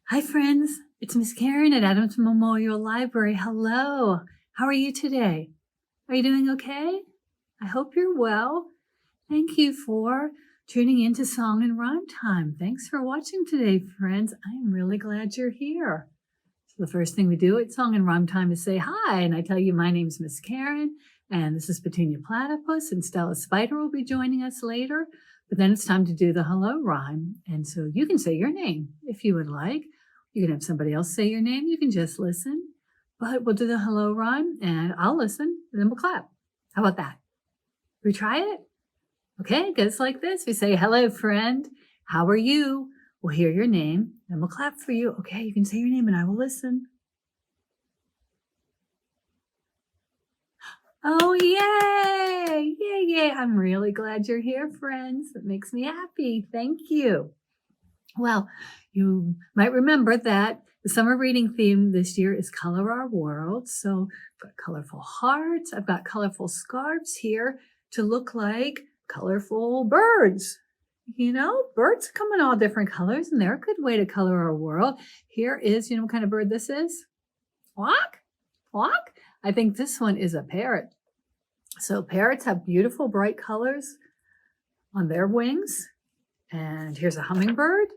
Hi, friends. It's Miss Karen at Adams Memorial Library. Hello. How are you today? Are you doing okay? I hope you're well. Thank you for tuning into Song and Rhyme Time. Thanks for watching today, friends. I am really glad you're here. So the first thing we do at Song and Rhyme Time is say hi, and I tell you my name's Miss Karen, and this is Petunia Platypus, and Stella Spider will be joining us later. But then it's time to do the hello rhyme, and so you can say your name if you would like. You can have somebody else say your name. You can just listen. But we'll do the hello rhyme, and I'll listen, and then we'll clap. How about that? We try it? Okay, it goes like this. We say, hello, friend. How are you? We'll hear your name, and we'll clap for you. Okay, you can say your name, and I will listen. Oh, yay! Yay, yay. I'm really glad you're here, friends. It makes me happy. Thank you. Well, you might remember that the summer reading theme this year is Color Our World. So I've got colorful hearts. I've got colorful scarves here to look like colorful birds. You know, birds come in all different colors, and they're a good way to color our world. Here is, you know what kind of bird this is? Quack, quack. I think this one is a parrot. So parrots have beautiful bright colors on their wings. And here's a hummingbird.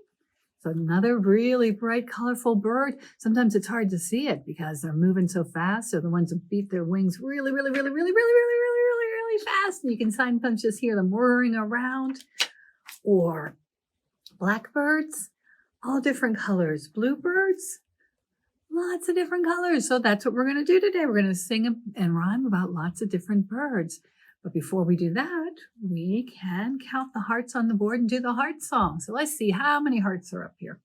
So another really bright, colorful bird. Sometimes it's hard to see it because they're moving so fast. They're the ones who beat their wings really, really, really, really, really, really, really, really, really fast. And you can sometimes just hear them whirring around. Or blackbirds, all different colors. Bluebirds, lots of different colors. So that's what we're going to do today. We're going to sing and rhyme about lots of different birds. But before we do that, we can count the hearts on the board and do the heart song. So let's see how many hearts are up here.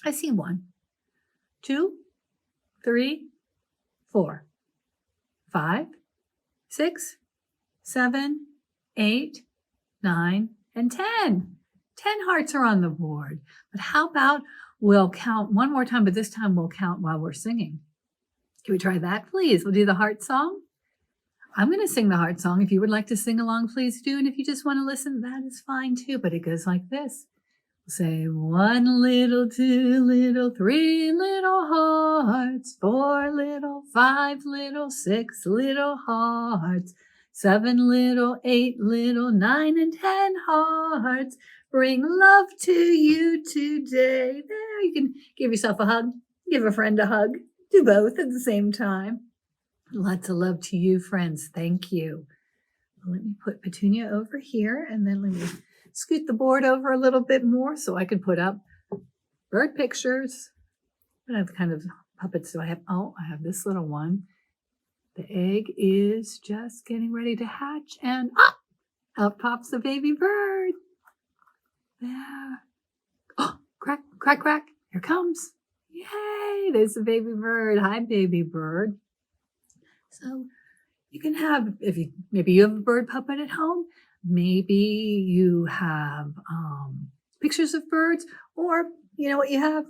I see 1, 2, 3, 4, 5, 6, 7, 8, 9, and 10. 10 hearts are on the board. But how about we'll count one more time, but this time we'll count while we're singing. Can we try that, please? We'll do the heart song. I'm going to sing the heart song. If you would like to sing along, please do. And if you just want to listen, that is fine too. But it goes like this. We'll say 1 little, 2 little, 3 little hearts, 4 little, 5 little, 6 little hearts, 7 little, 8 little, 9 and 10 hearts. Bring love to you today. There, you can give yourself a hug, give a friend a hug. Do both at the same time. Lots of love to you, friends. Thank you. Let me put Petunia over here, and then let me scoot the board over a little bit more so I can put up bird pictures. What other kind of puppets do I have? Oh, I have this little one. The egg is just getting ready to hatch, and out pops the baby bird. There. Oh, crack, crack, crack. Here comes. Yay, there's the baby bird. Hi, baby bird. So you can have, maybe you have a bird puppet at home, maybe you have pictures of birds, or you know what you have?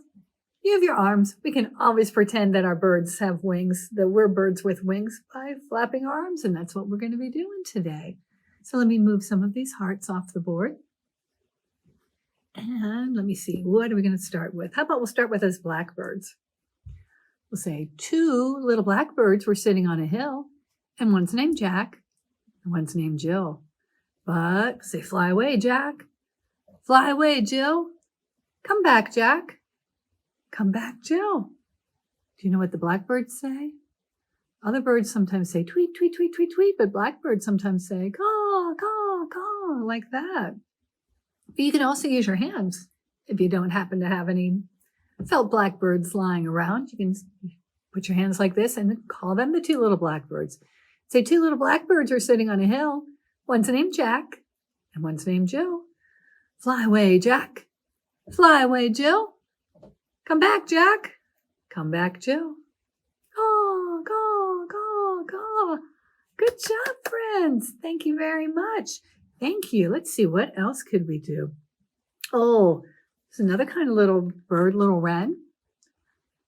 You have your arms. We can always pretend that our birds have wings, that we're birds with wings by flapping our arms, and that's what we're going to be doing today. So let me move some of these hearts off the board. And let me see, what are we going to start with? How about we'll start with those blackbirds. We'll say 2 little blackbirds were sitting on a hill, and one's named Jack, and one's named Jill. But say, fly away, Jack. Fly away, Jill. Come back, Jack. Come back, Jill. Do you know what the blackbirds say? Other birds sometimes say tweet, tweet, tweet, tweet, tweet, but blackbirds sometimes say caw, caw, caw, like that. But you can also use your hands if you don't happen to have any felt blackbirds lying around. You can put your hands like this and call them the 2 little blackbirds. Say 2 little blackbirds are sitting on a hill. One's named Jack and one's named Jill. Fly away, Jack. Fly away, Jill. Come back, Jack. Come back, Jill. Caw, caw, caw, caw. Good job, friends. Thank you very much. Thank you. Let's see, what else could we do? Oh, there's another kind of little bird, little wren.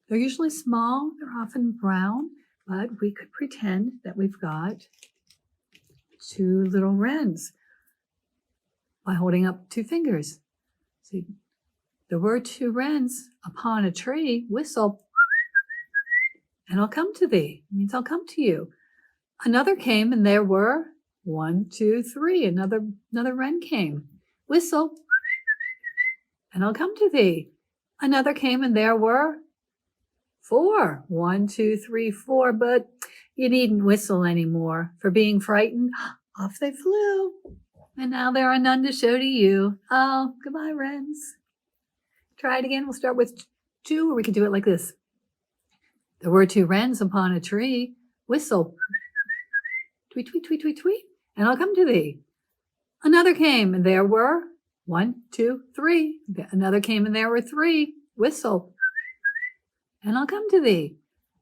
They're usually small. They're often brown, but we could pretend that we've got 2 little wrens by holding up 2 fingers. So There were two wrens upon a tree. Whistle, and I'll come to thee. It means I'll come to you. Another came, and there were 1, 2, 3. Another wren came. Whistle, and I'll come to thee. Another came, and there were 4. 1, 2, 3, 4. But you needn't whistle anymore. For being frightened, off they flew. And now there are none to show to you. Oh, goodbye, wrens. Try it again. We'll start with 2, or we could do it like this. There were 2 wrens upon a tree. Whistle, tweet, tweet, tweet, tweet, tweet, and I'll come to thee. Another came, and there were 1, 2, 3. Another came, and there were 3. Whistle, and I'll come to thee.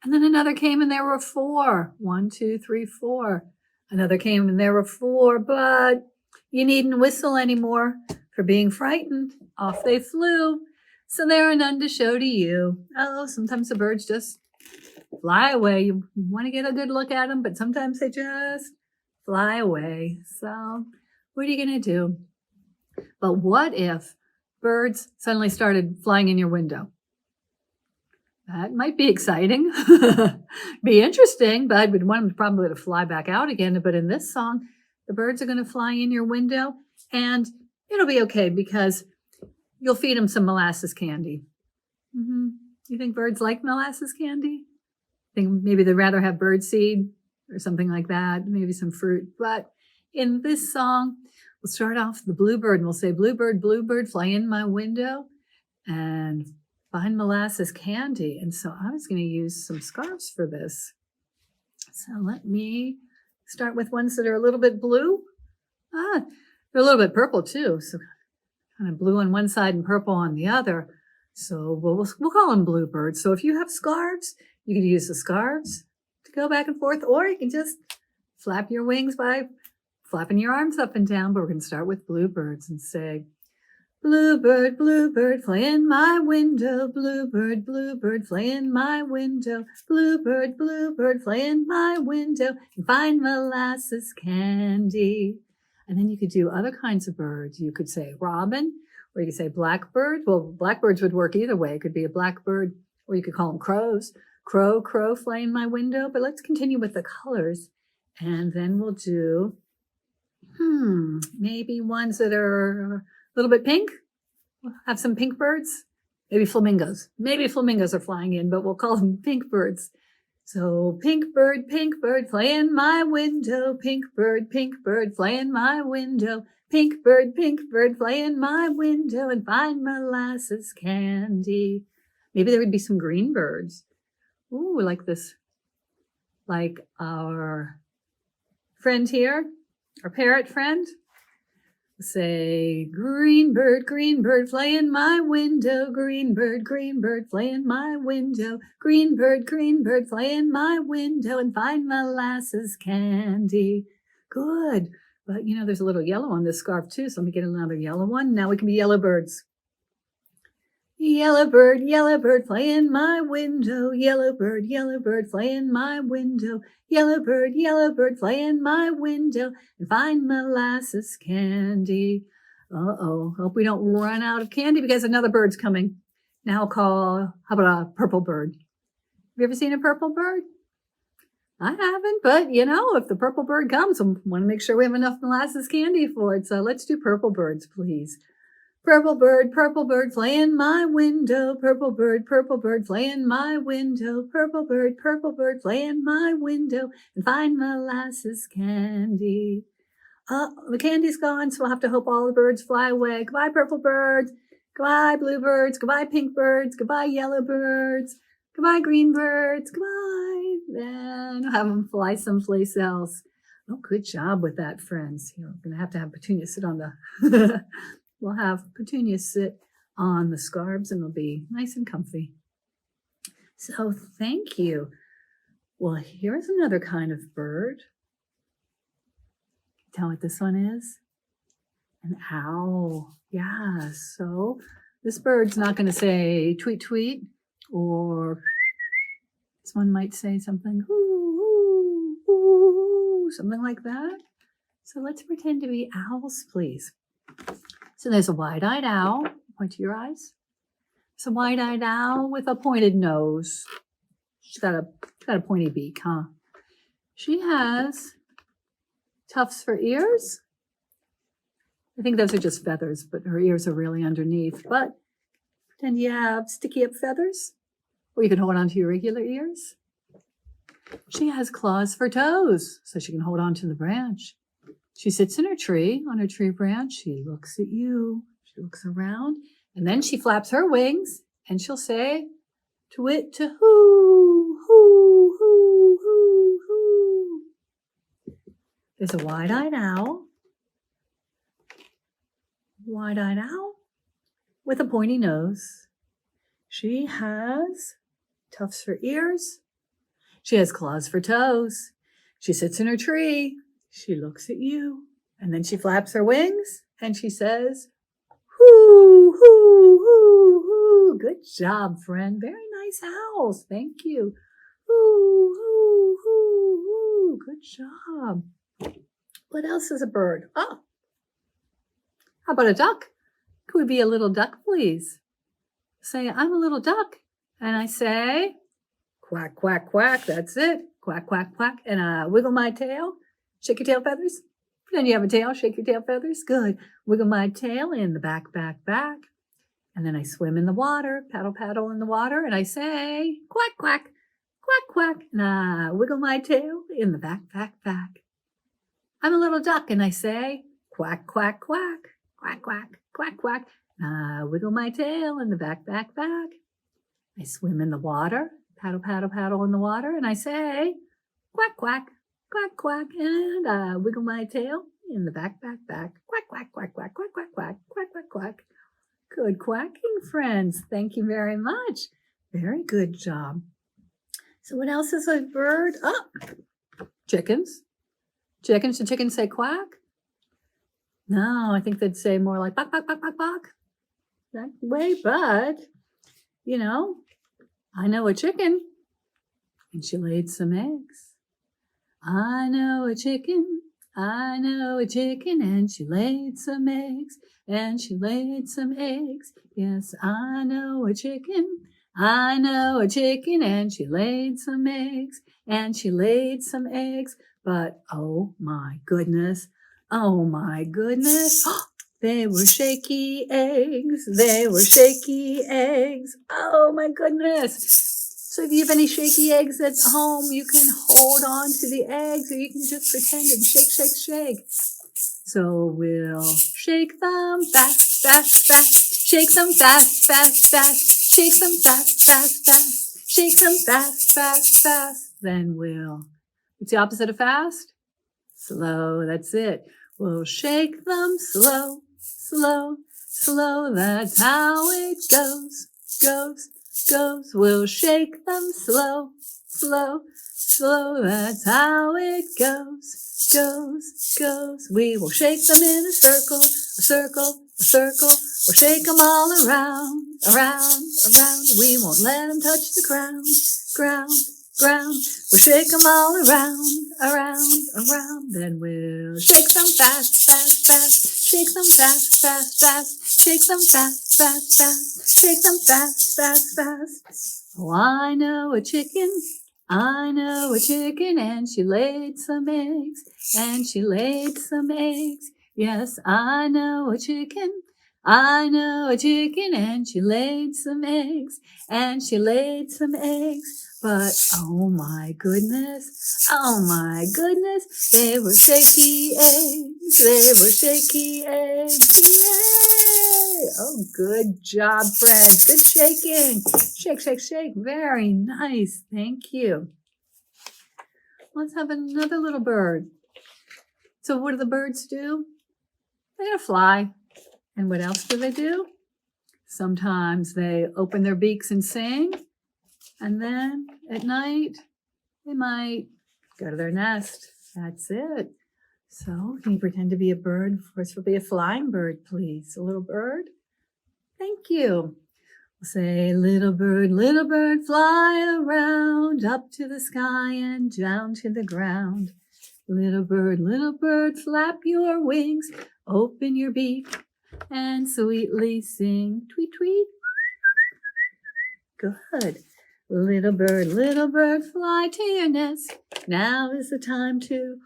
And then another came, and there were 4. 1, 2, 3, 4. Another came, and there were 4. But you needn't whistle anymore. For being frightened, off they flew. So there are none to show to you. Oh, sometimes the birds just fly away. You want to get a good look at them, but sometimes they just fly away. So what are you going to do? But what if birds suddenly started flying in your window? That might be exciting, be interesting, but we'd want them probably to fly back out again. But in this song, the birds are going to fly in your window, and it'll be okay because you'll feed them some molasses candy. You think birds like molasses candy? Think maybe they'd rather have birdseed or something like that, maybe some fruit. But in this song, we'll start off the bluebird, and we'll say, bluebird, bluebird, fly in my window and find molasses candy. And so I was going to use some scarves for this. So let me start with ones that are a little bit blue. They're a little bit purple too. So kind of blue on one side and purple on the other. So we'll call them bluebirds. So if you have scarves, you can use the scarves to go back and forth, or you can just flap your wings by flapping your arms up and down. But we're going to start with bluebirds and say, bluebird, bluebird, fly in my window. Bluebird, bluebird, fly in my window. Bluebird, bluebird, fly in my window and find molasses candy. And then you could do other kinds of birds. You could say robin, or you could say blackbird. Well, blackbirds would work either way. It could be a blackbird, or you could call them crows. Crow, crow, fly in my window. But let's continue with the colors. And then we'll do, maybe ones that are a little bit pink. We'll have some pink birds. Maybe flamingos. Maybe flamingos are flying in, but we'll call them pink birds. So pink bird, fly in my window. Pink bird, fly in my window. Pink bird, fly in my window and find molasses candy. Maybe there would be some green birds. Ooh, like this, like our friend here, our parrot friend. Say, green bird, fly in my window. Green bird, fly in my window. Green bird, fly in my window and find molasses candy. Good. But, there's a little yellow on this scarf too, so let me get another yellow one. Now we can be yellow birds. Yellow bird, fly in my window. Yellow bird, fly in my window. Yellow bird, fly in my window and find molasses candy. Uh-oh, hope we don't run out of candy because another bird's coming. Now how about a purple bird? Have you ever seen a purple bird? I haven't, but if the purple bird comes, I want to make sure we have enough molasses candy for it. So let's do purple birds, please. Purple bird, fly in my window. Purple bird, fly in my window. Purple bird, fly in my window and find molasses candy. The candy's gone, so we'll have to hope all the birds fly away. Goodbye, purple birds. Goodbye, blue birds. Goodbye, pink birds. Goodbye, yellow birds. Goodbye, green birds. Goodbye. Then I'll have them fly someplace else. Oh, good job with that, friends. We're going to have Petunia sit on the... We'll have Petunia sit on the scarves, and it'll be nice and comfy. So thank you. Well, here's another kind of bird. Tell what this one is? An owl. Yeah, so this bird's not going to say tweet, tweet, or this one might say something, ooh, ooh, ooh, something like that. So let's pretend to be owls, please. So there's a wide-eyed owl. Point to your eyes. It's a wide-eyed owl with a pointed nose. She's got a pointy beak, huh? She has tufts for ears. I think those are just feathers, but her ears are really underneath. But pretend you have sticky up feathers, or you can hold on to your regular ears. She has claws for toes, so she can hold on to the branch. She sits in her tree, on her tree branch. She looks at you. She looks around, and then she flaps her wings, and she'll say, "Twit to hoo, hoo, hoo, hoo, hoo." There's a wide-eyed owl. Wide-eyed owl with a pointy nose. She has tufts for ears. She has claws for toes. She sits in her tree. She looks at you, and then she flaps her wings, and she says, "Hoo, hoo, hoo, hoo." Good job, friend. Very nice owls. Thank you. Hoo, hoo, hoo, hoo. Good job. What else is a bird? Oh, how about a duck? Could we be a little duck, please? Say, "I'm a little duck." And I say, "Quack, quack, quack." That's it. Quack, quack, quack. And I wiggle my tail. Shake your tail feathers. Pretend you have a tail. Shake your tail feathers. Good. Wiggle my tail in the back, back, back. And then I swim in the water. Paddle, paddle in the water. And I say, "Quack, quack, quack, quack." And I wiggle my tail in the back, back, back. I'm a little duck. And I say, "Quack, quack, quack. Quack, quack, quack, quack." And I wiggle my tail in the back, back, back. I swim in the water. Paddle, paddle, paddle in the water. And I say, "Quack, quack, quack, quack." And I wiggle my tail in the back, back, back. Quack, quack, quack, quack, quack, quack, quack, quack, quack, quack. Good quacking, friends. Thank you very much. Very good job. So what else is a bird? Oh, chickens. Chickens. Do chickens say quack? No, I think they'd say more like bok, bok, bok, bok, bok. That way, but, you know, I know a chicken, and she laid some eggs. I know a chicken, and she laid some eggs, and she laid some eggs. Yes, I know a chicken, and she laid some eggs, and she laid some eggs. But oh my goodness, they were shaky eggs. They were shaky eggs. Oh my goodness. So if you have any shaky eggs at home, you can hold on to the eggs, or you can just pretend and shake, shake, shake. So we'll shake them fast, fast, fast. Shake them fast, fast, fast. Shake them fast, fast, fast. Shake them fast, fast, fast. Then what's the opposite of fast? Slow, that's it. We'll shake them slow, slow, slow. That's how it goes, goes, goes. We'll shake them slow, slow, slow. That's how it goes, goes, goes. We will shake them in a circle, a circle, a circle. We'll shake them all around, around, around. We won't let them touch the ground, ground, ground. We'll shake them all around, around, around. Then we'll shake them fast, fast, fast. Shake them fast, fast, fast. Shake them fast, fast, fast. Shake them fast, fast, fast. Oh, I know a chicken, and she laid some eggs, and she laid some eggs. Yes, I know a chicken, and she laid some eggs, and she laid some eggs. But oh my goodness, they were shaky eggs, they were shaky eggs. Yay! Oh, good job, friends. Good shaking. Shake, shake, shake. Very nice. Thank you. Let's have another little bird. So what do the birds do? They're going to fly. And what else do they do? Sometimes they open their beaks and sing. And then at night, they might go to their nest. That's it. So can you pretend to be a bird? First, we'll be a flying bird, please. A little bird. Thank you. We'll say, little bird, fly around up to the sky and down to the ground. Little bird, flap your wings, open your beak, and sweetly sing, tweet, tweet. Good. Little bird, fly to your nest. Now is the time to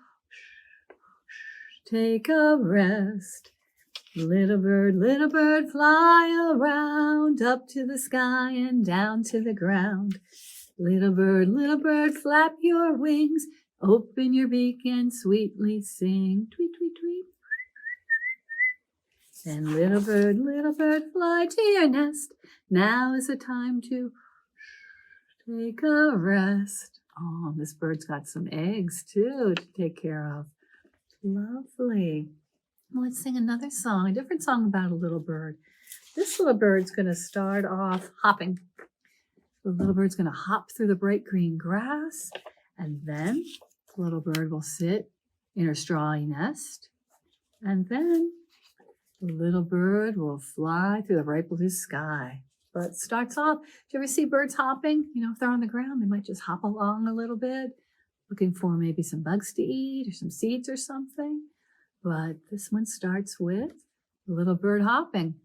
take a rest. Little bird, fly around, up to the sky and down to the ground. Little bird, flap your wings, open your beak and sweetly sing. Tweet, tweet, tweet. And little bird, fly to your nest. Now is the time to take a rest. Oh, this bird's got some eggs too to take care of. Lovely. Let's sing another song, a different song about a little bird. This little bird's going to start off hopping. The little bird's going to hop through the bright green grass, and then the little bird will sit in her strawy nest, and then the little bird will fly through the bright blue sky. But it starts off, do you ever see birds hopping? You know, if they're on the ground, they might just hop along a little bit, looking for maybe some bugs to eat or some seeds or something. But this one starts with the little bird hopping.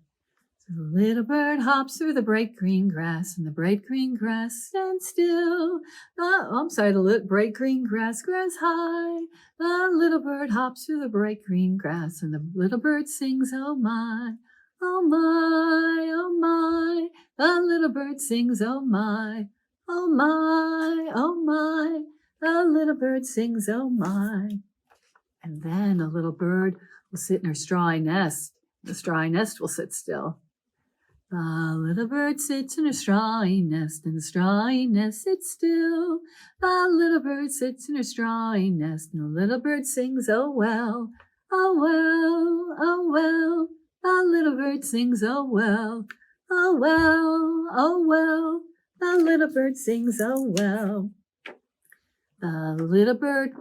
So the little bird hops through the bright green grass, and the bright green grass stands still. The bright green grass grows high. The little bird hops through the bright green grass, and the little bird sings, oh my, oh my, oh my. The little bird sings, oh my, oh my, oh my. The little bird sings, oh my. And then a little bird will sit in her strawy nest. The strawy nest will sit still. The little bird sits in her strawy nest, and the strawy nest sits still. The little bird sits in her strawy nest, and the little bird sings, oh well, oh well, oh well. The little bird sings, oh well, oh well, oh well. The little bird sings, oh well. The little bird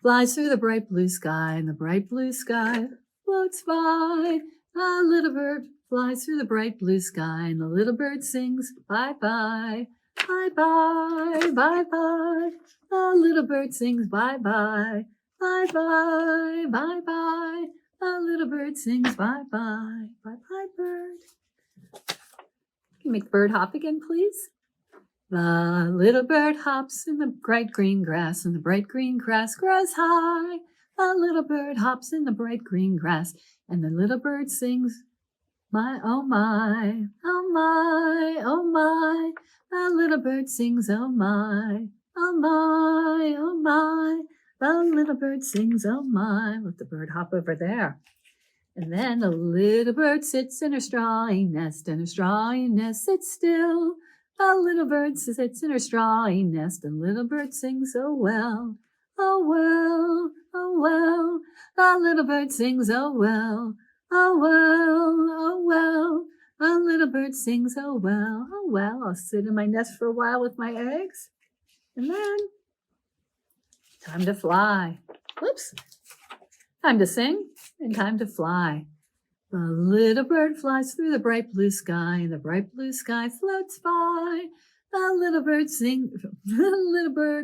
flies through the bright blue sky, and the bright blue sky floats by. The little bird flies through the bright blue sky, and the little bird sings, bye-bye, bye-bye, bye-bye. The little bird sings, bye-bye, bye-bye, bye-bye. The little bird sings, bye-bye, bye-bye, bird. Can you make the bird hop again, please? The little bird hops in the bright green grass, and the bright green grass grows high. The little bird hops in the bright green grass, and the little bird sings, my, oh my, oh my, oh my. The little bird sings, oh my, oh my, oh my. The little bird sings, oh my. Let the bird hop over there. And then the little bird sits in her strawy nest, and her strawy nest sits still. The little bird sits in her strawy nest, and little bird sings, oh well, oh well, oh well. The little bird sings, oh well, oh well, oh well. The little bird sings, oh well, oh well. I'll sit in my nest for a while with my eggs, and then time to fly. Whoops. Time to sing and time to fly. The little bird flies through the bright blue sky, and the bright blue sky floats by. The little bird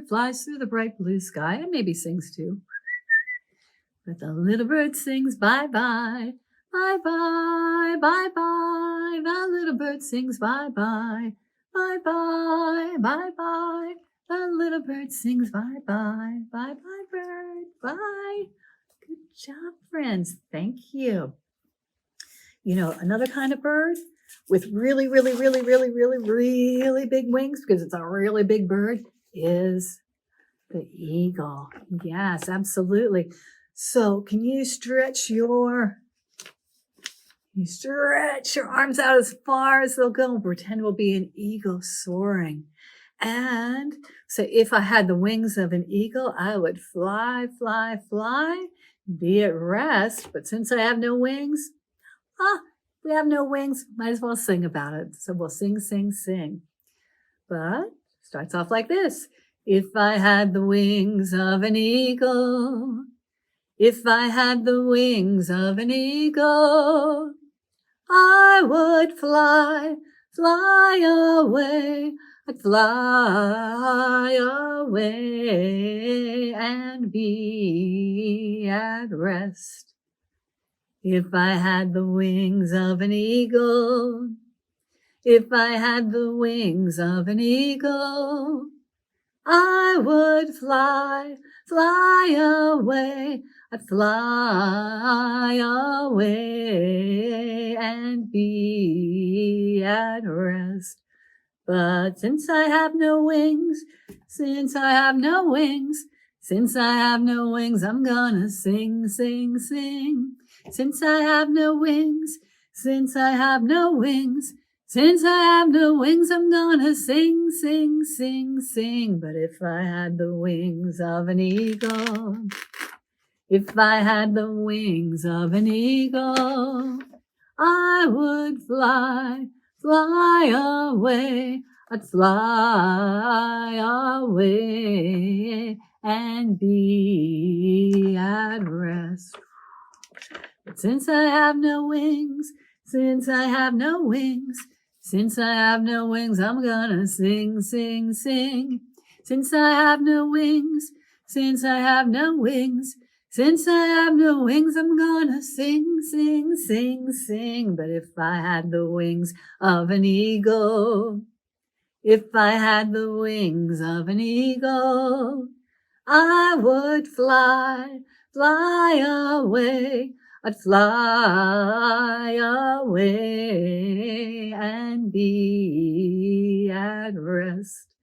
flies through the bright blue sky, and maybe sings too. But the little bird sings, bye-bye, bye-bye, bye-bye. The little bird sings, bye-bye, bye-bye, bye-bye. The little bird sings, bye-bye, bye-bye, bird, bye. Good job, friends. Thank you. You know, another kind of bird with really big wings, because it's a really big bird, is the eagle. Yes, absolutely. So can you stretch your arms out as far as they'll go and pretend we'll be an eagle soaring. And so if I had the wings of an eagle, I would fly, fly, fly, be at rest. But since I have no wings, we have no wings, might as well sing about it. So we'll sing, sing, sing. But starts off like this. If I had the wings of an eagle, if I had the wings of an eagle, I would fly, fly away. I'd fly away and be at rest. If I had the wings of an eagle, If I had the wings of an eagle, I would fly, fly away. I'd fly away and be at rest. But since I have no wings, since I have no wings, since I have no wings, I'm gonna sing, sing, sing. Since I have no wings, since I have no wings, since I have no wings, I'm gonna sing, sing, sing, sing. But if I had the wings of an eagle, if I had the wings of an eagle, I would fly, fly away. I'd fly away and be at rest. But since I have no wings, since I have no wings, since I have no wings, I'm gonna sing, sing, sing. Since I have no wings, since I have no wings, since I have no wings, I'm gonna sing, sing, sing, sing. But if I had the wings of an eagle, if I had the wings of an eagle, I would fly, fly away. I'd fly away and be at rest.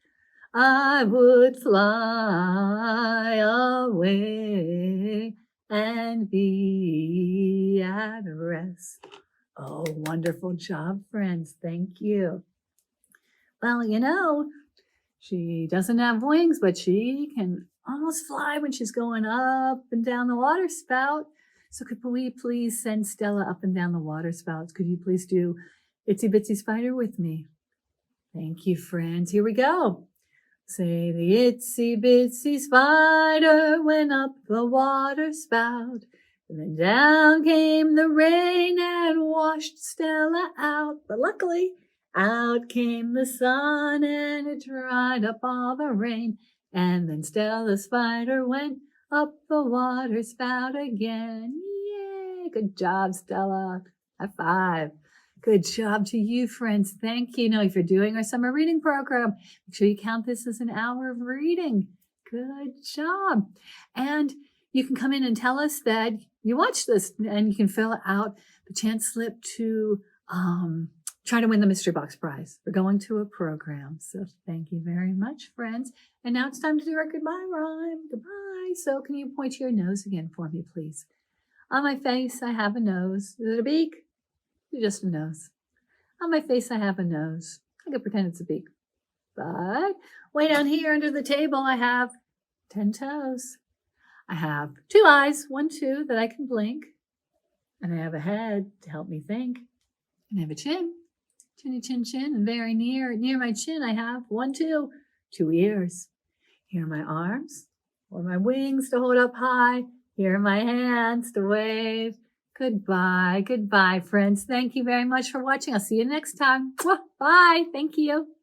I would fly away and be at rest. Oh, wonderful job, friends. Thank you. Well, she doesn't have wings, but she can almost fly when she's going up and down the water spout. So could we please send Stella up and down the water spouts? Could you please do Itsy Bitsy Spider with me? Thank you, friends. Here we go. Say the itsy bitsy spider went up the water spout, and then down came the rain and washed Stella out. But luckily, out came the sun and it dried up all the rain. And then Stella Spider went up the water spout again. Yay! Good job, Stella. High five. Good job to you, friends. Thank you. Now, if you're doing our summer reading program, make sure you count this as an hour of reading. Good job. And you can come in and tell us that you watched this, and you can fill out the chance slip to try to win the mystery box prize for going to a program. So thank you very much, friends. And now it's time to do our goodbye rhyme. Goodbye. So can you point to your nose again for me, please? On my face, I have a nose. Is it a beak? Just a nose. On my face, I have a nose. I can pretend it's a beak. But way down here under the table, I have 10 toes. I have 2 eyes, 1, 2, that I can blink. And I have a head to help me think. And I have a chin, chinny chin chin. And very near my chin, I have 1, 2 ears. Here are my arms, or my wings to hold up high. Here are my hands to wave. Goodbye, goodbye, friends. Thank you very much for watching. I'll see you next time. Bye. Thank you.